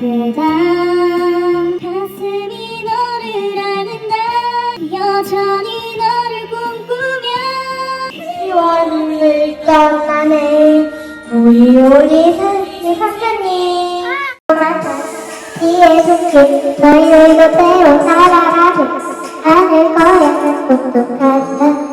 그담 가슴이 너를 아는다 여전히 너를 꿈꾸며 10월을 떠나네 우리 선생님 뒤에 숨긴 너희들도 때로 살아라도 않을 거야 똑똑하다